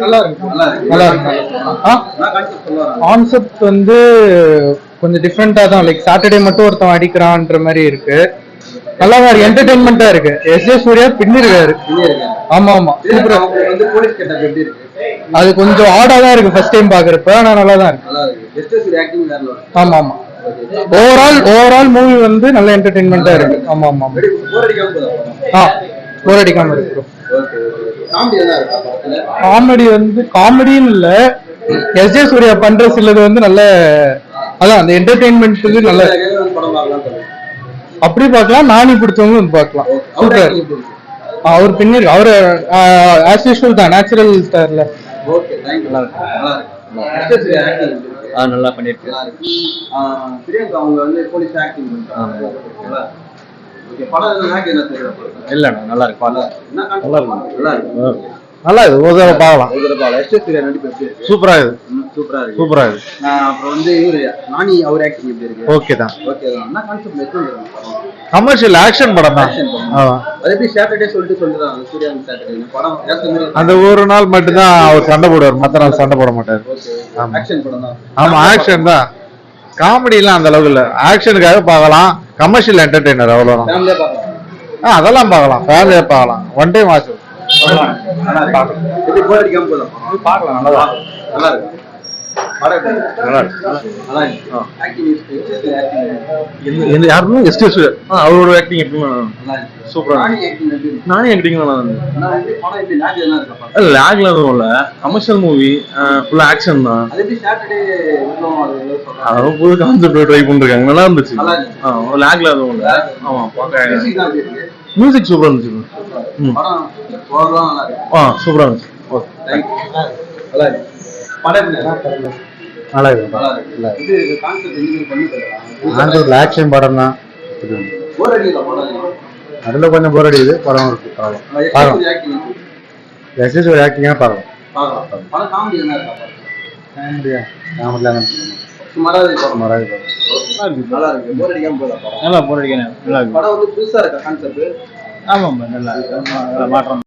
நல்லா இருக்கு நல்லா இருக்கு. கான்செப்ட் வந்து கொஞ்சம் டிஃப்ரெண்டா தான், லைக் சாட்டர்டே மட்டும் ஒருத்தன் அடிக்கிறான்ற மாதிரி இருக்கு. நல்லா இருக்கு, என்டர்டைன்மெண்டா இருக்கு. எஸ்.ஜே. சூர்யா பின்னிருக்காரு. ஆமா ஆமா சூப்பரா. அது கொஞ்சம் ஆடா தான் இருக்கு ஃபர்ஸ்ட் டைம் பாக்குறப்ப, ஆனா நல்லா தான் இருக்கு. ஆமா ஆமா ஓவரால் மூவி வந்து நல்ல என்டர்டைன்மெண்டா இருக்கு. ஆமா ஆமா போர் அடிக்காம இருக்கு. காமெடி வந்து காமெடின்னு இல்ல, எஸ்.ஜே. சூர்யா பண்ற சிலது வந்து நல்ல, அதான் அந்த என்டர்டைன்மெண்ட்டுக்கு நல்ல. அப்படி பார்க்கலாம், நானி பிடிச்சவங்க வந்து பார்க்கலாம். சூப்பர். அவர் பின்னர் அவரு ஆஸ் யூஷுவல் தான், நேச்சுரல் ஸ்டார்ல. நல்லா பண்ணிருக்கு. அவங்க வந்து போலீஸ் ஆக்டிங் இல்ல நல்லா இருக்கு. நல்லா இருக்கு, ஒரு தடவை பார்க்கலாம். சூப்பரா இருக்கு. சூப்பரா இருக்கு. அப்புறம் வந்து நானி அவர் ஆக்டிங் எப்படி இருக்கு? ஓகே தான். என்ன கான்செப்ட்? கமர்ஷியல் ஆக்ஷன் படம் தான். அது எப்படி சாட்டர்டே சொல்றாங்க சூர்யா சாட்டர்டே படம் அந்த ஒரு நாள் மட்டும் தான் அவர் சண்டை போடுவார், மத்த நாள் சண்டை போட மாட்டார். ஆக்ஷன் படம் தான். ஆமா ஆக்ஷன் தான். காமெடி எல்லாம் அந்த அளவுக்கு இல்ல, ஆக்ஷனுக்காக பார்க்கலாம். கமர்ஷியல் என்டர்டெய்னர் அவ்வளவுதான். அதெல்லாம் பார்க்கலாம், ஃபேமிலியா பார்க்கலாம். One time watch. பார்க்கலாம், நல்லா இருக்கு. அவரோட ஆக்டிங் சூப்பரா. நானே ஆக்டிங் லாக்ல எதுவும் இல்ல, கமர்ஷியல் மூவி, ஃபுல்லா ஆக்ஷன் தான். அதாவது புது கான்செப்ட் ட்ரை பண்ணிருக்காங்க, நல்லா இருந்துச்சு. லாக்ல எதுவும் இல்ல. ஆமா மியூசிக் சூப்பரா இருந்துச்சு. சூப்பரா இருந்துச்சு. நல்லா இருக்கு. ஆக்ஷன் படம் தான். அதுல கொஞ்சம் போர் அடிக்குது, படம் இருக்கு. எஸ்.ஜே. ஆக்டிங்கா பார்க்கலாம். ஆமா நல்லா மாற்றம்.